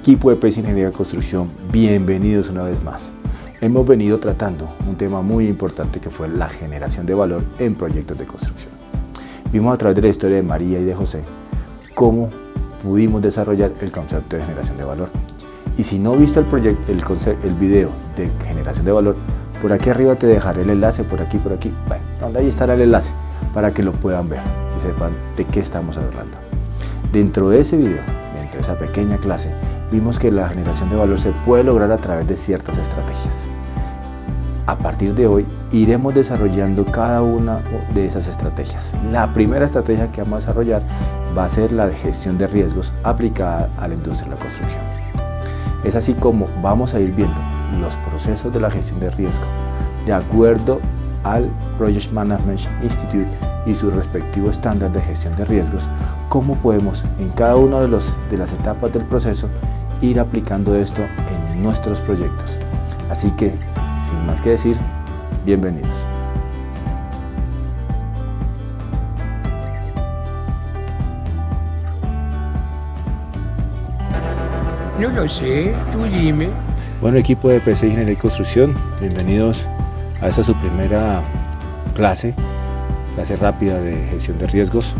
Equipo de EPS Ingeniería de Construcción, bienvenidos una vez más. Hemos venido tratando un tema muy importante que fue la generación de valor en proyectos de construcción. Vimos a través de la historia de María y de José cómo pudimos desarrollar el concepto de generación de valor. Y si no viste el video de generación de valor, por aquí arriba te dejaré el enlace, por aquí. Bueno, ahí estará el enlace para que lo puedan ver y sepan de qué estamos hablando. Dentro de ese video, dentro de esa pequeña clase, vimos que la generación de valor se puede lograr a través de ciertas estrategias. A partir de hoy iremos desarrollando cada una de esas estrategias. La primera estrategia que vamos a desarrollar va a ser la de gestión de riesgos aplicada a la industria de la construcción. Es así como vamos a ir viendo los procesos de la gestión de riesgo de acuerdo al Project Management Institute y su respectivo estándar de gestión de riesgos, cómo podemos en cada una de las etapas del proceso ir aplicando esto en nuestros proyectos. Así que, sin más que decir, bienvenidos. No lo sé, tú dime. Bueno, equipo de EPS Ingeniería y Construcción, bienvenidos a esta su primera clase rápida de gestión de riesgos.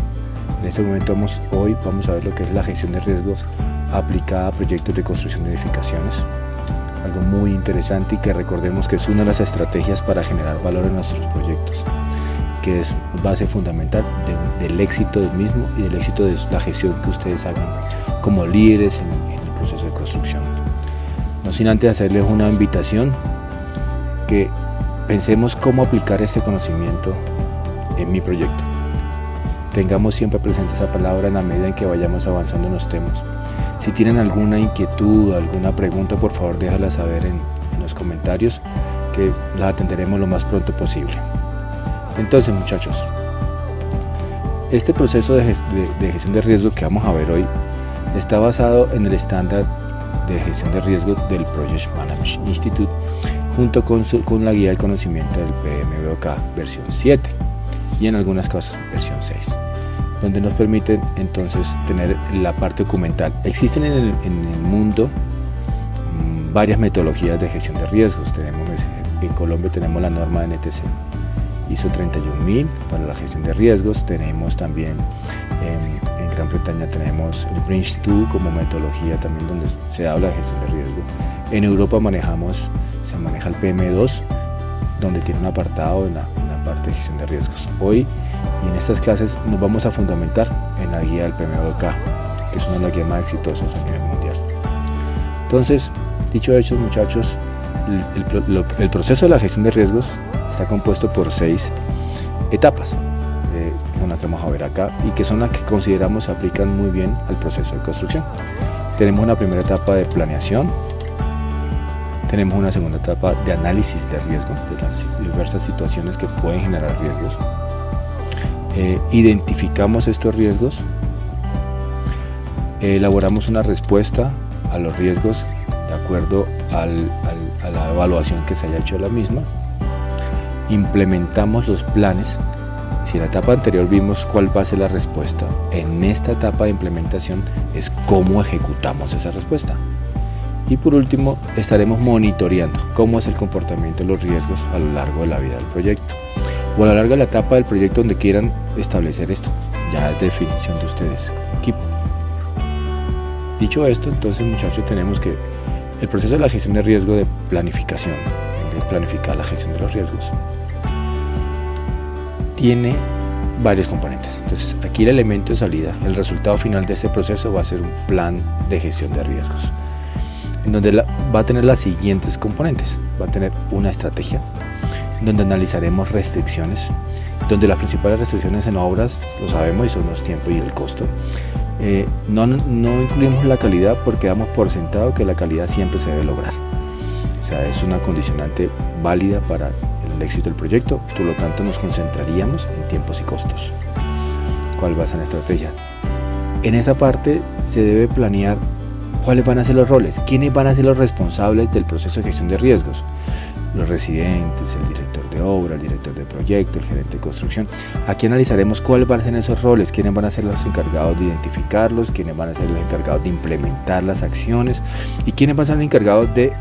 En este momento hoy vamos a ver lo que es la gestión de riesgos aplicada a proyectos de construcción de edificaciones. Algo muy interesante y que recordemos que es una de las estrategias para generar valor en nuestros proyectos, que es base fundamental del éxito del mismo y del éxito de la gestión que ustedes hagan como líderes en el proceso de construcción. No sin antes hacerles una invitación que pensemos cómo aplicar este conocimiento en mi proyecto. Tengamos siempre presente esa palabra en la medida en que vayamos avanzando en los temas. Si tienen alguna inquietud, alguna pregunta, por favor déjala saber en los comentarios, que la atenderemos lo más pronto posible. Entonces, muchachos, este proceso de gestión de riesgo que vamos a ver hoy está basado en el estándar de gestión de riesgo del Project Management Institute junto con la guía del conocimiento del PMBOK versión 7 y en algunas cosas versión 6, donde nos permiten entonces tener la parte documental. Existen en el mundo varias metodologías de gestión de riesgos. En Colombia tenemos la norma de NTC ISO 31000 para la gestión de riesgos. Tenemos también en Gran Bretaña tenemos el PRINCE2 como metodología también donde se habla de gestión de riesgo. En Europa se maneja el PM2, donde tiene un apartado en la parte de gestión de riesgos. Hoy y en estas clases nos vamos a fundamentar en la guía del PMBOK, que es una de las guías más exitosas a nivel mundial. Entonces, dicho eso, muchachos, el proceso de la gestión de riesgos está compuesto por 6 etapas, que son las que vamos a ver acá y que son las que consideramos se aplican muy bien al proceso de construcción. Tenemos una primera etapa de planeación, tenemos una segunda etapa de análisis de riesgo, de las diversas situaciones que pueden generar riesgos. Identificamos estos riesgos, elaboramos una respuesta a los riesgos de acuerdo a la evaluación que se haya hecho de la misma, implementamos los planes. Si en la etapa anterior vimos cuál va a ser la respuesta, en esta etapa de implementación es cómo ejecutamos esa respuesta. Y por último, estaremos monitoreando cómo es el comportamiento de los riesgos a lo largo de la vida del proyecto o a lo largo de la etapa del proyecto donde quieran establecer esto. Ya es definición de ustedes como equipo. Dicho esto, entonces, muchachos, tenemos que el proceso de la gestión de riesgo de planificación, de planificar la gestión de los riesgos, tiene varios componentes. Entonces, aquí el elemento de salida, el resultado final de este proceso va a ser un plan de gestión de riesgos, en donde va a tener las siguientes componentes. Va a tener una estrategia, donde analizaremos restricciones, donde las principales restricciones en obras, lo sabemos, y son los tiempos y el costo. No incluimos la calidad porque damos por sentado que la calidad siempre se debe lograr. O sea, es una condicionante válida para el éxito del proyecto, por lo tanto nos concentraríamos en tiempos y costos. ¿Cuál va a ser la estrategia? En esa parte se debe planear cuáles van a ser los roles, quiénes van a ser los responsables del proceso de gestión de riesgos. Los residentes, el director de obra, el director de proyecto, el gerente de construcción. Aquí analizaremos cuáles van a ser esos roles, quiénes van a ser los encargados de identificarlos, quiénes van a ser los encargados de implementar las acciones y quiénes van a ser los encargados de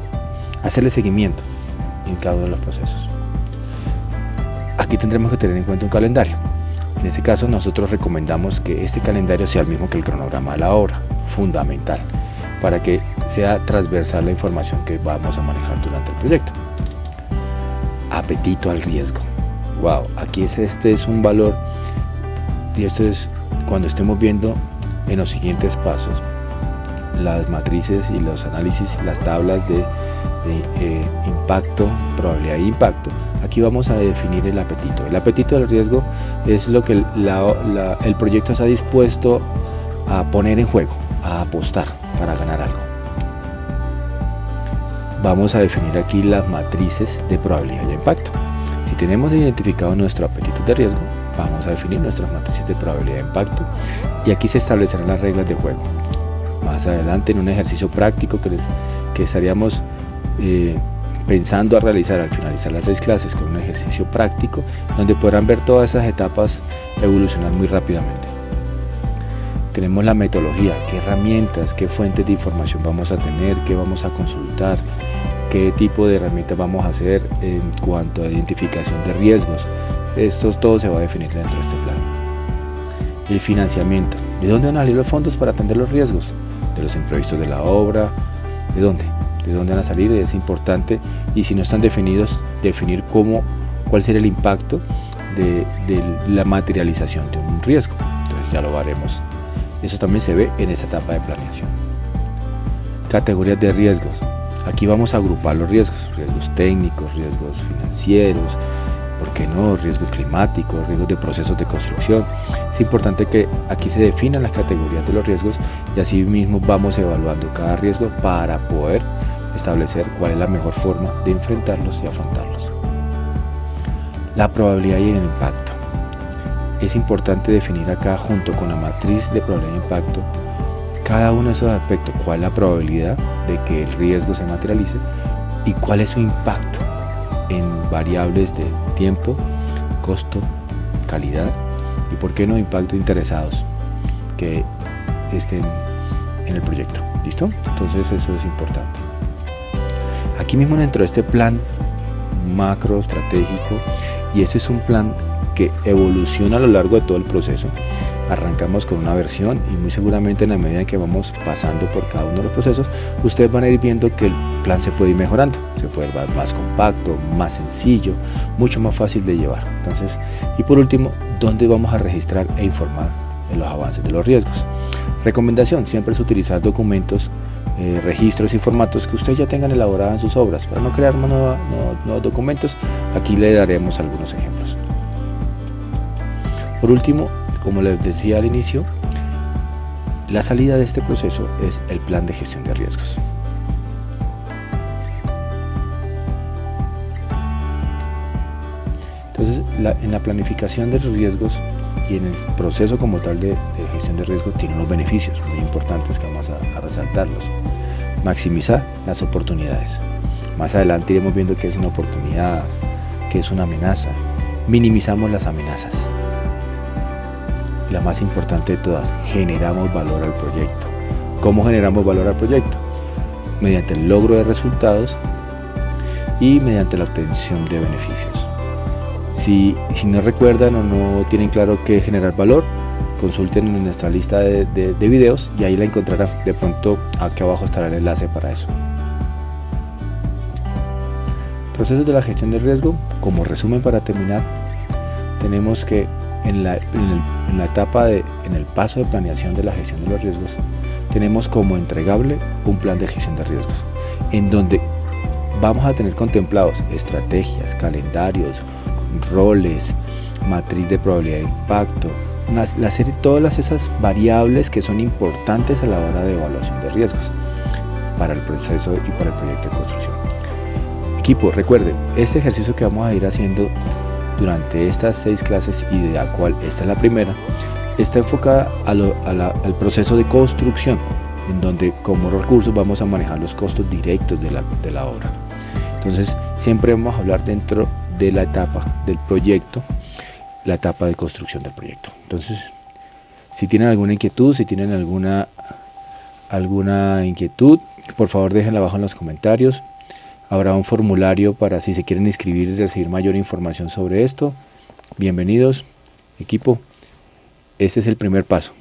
hacerle seguimiento en cada uno de los procesos. Aquí tendremos que tener en cuenta un calendario. En este caso nosotros recomendamos que este calendario sea el mismo que el cronograma de la obra, fundamental, para que sea transversal la información que vamos a manejar durante el proyecto. Apetito al riesgo. Wow, aquí este es un valor, y esto es cuando estemos viendo en los siguientes pasos las matrices y los análisis, las tablas de impacto, probabilidad de impacto. Aquí vamos a definir el apetito. El apetito del riesgo es lo que el proyecto está dispuesto a poner en juego, a apostar para ganar algo. Vamos a definir aquí las matrices de probabilidad de impacto. Si tenemos identificado nuestro apetito de riesgo, vamos a definir nuestras matrices de probabilidad de impacto y aquí se establecerán las reglas de juego. Más adelante, en un ejercicio práctico que estaríamos pensando a realizar al finalizar las 6 clases, con un ejercicio práctico donde podrán ver todas esas etapas evolucionar muy rápidamente. Tenemos la metodología, qué herramientas, qué fuentes de información vamos a tener, qué vamos a consultar, qué tipo de herramientas vamos a hacer en cuanto a identificación de riesgos. Esto todo se va a definir dentro de este plan. El financiamiento, ¿de dónde van a salir los fondos para atender los riesgos? De los imprevistos de la obra, ¿de dónde? ¿De dónde van a salir? Es importante, y si no están definidos, definir cuál será el impacto de la materialización de un riesgo. Entonces ya lo haremos. Eso también se ve en esta etapa de planeación. Categorías de riesgos. Aquí vamos a agrupar los riesgos técnicos, riesgos financieros, ¿por qué no? Riesgos climáticos, riesgos de procesos de construcción. Es importante que aquí se definan las categorías de los riesgos y así mismo vamos evaluando cada riesgo para poder establecer cuál es la mejor forma de enfrentarlos y afrontarlos. La probabilidad y el impacto. Es importante definir acá, junto con la matriz de probabilidad de impacto, cada uno de esos aspectos, cuál es la probabilidad de que el riesgo se materialice y cuál es su impacto en variables de tiempo, costo, calidad y por qué no impacto interesados que estén en el proyecto. ¿Listo? Entonces eso es importante. Aquí mismo dentro de este plan macro estratégico, y este es un plan que evoluciona a lo largo de todo el proceso. Arrancamos con una versión y muy seguramente en la medida en que vamos pasando por cada uno de los procesos, ustedes van a ir viendo que el plan se puede ir mejorando, se puede ver más compacto, más sencillo, mucho más fácil de llevar. Entonces, y por último, ¿dónde vamos a registrar e informar en los avances de los riesgos? Recomendación, siempre es utilizar documentos, registros y formatos que ustedes ya tengan elaborados en sus obras. Para no crear nuevos documentos, aquí le daremos algunos ejemplos. Por último, como les decía al inicio, la salida de este proceso es el plan de gestión de riesgos. Entonces, en la planificación de los riesgos y en el proceso como tal de gestión de riesgos tiene unos beneficios muy importantes que vamos a resaltarlos. Maximizar las oportunidades. Más adelante iremos viendo qué es una oportunidad, qué es una amenaza. Minimizamos las amenazas. La más importante de todas, generamos valor al proyecto. ¿Cómo generamos valor al proyecto? Mediante el logro de resultados y mediante la obtención de beneficios. Si no recuerdan o no tienen claro qué es generar valor, consulten en nuestra lista de videos y ahí la encontrarán. De pronto aquí abajo estará el enlace para eso. Procesos de la gestión del riesgo. Como resumen para terminar, tenemos que en la etapa en el paso de planeación de la gestión de los riesgos, tenemos como entregable un plan de gestión de riesgos, en donde vamos a tener contemplados estrategias, calendarios, roles, matriz de probabilidad de impacto, la serie, todas esas variables que son importantes a la hora de evaluación de riesgos para el proceso y para el proyecto de construcción. Equipo, recuerden, este ejercicio que vamos a ir haciendo durante estas 6 clases, y de la cual esta es la primera, está enfocada al proceso de construcción, en donde como recursos vamos a manejar los costos directos de la obra. Entonces siempre vamos a hablar dentro de la etapa del proyecto, la etapa de construcción del proyecto. Entonces, si tienen alguna inquietud, si tienen alguna inquietud, por favor déjenla abajo en los comentarios. Habrá un formulario para si se quieren inscribir y recibir mayor información sobre esto. Bienvenidos, equipo. Este es el primer paso.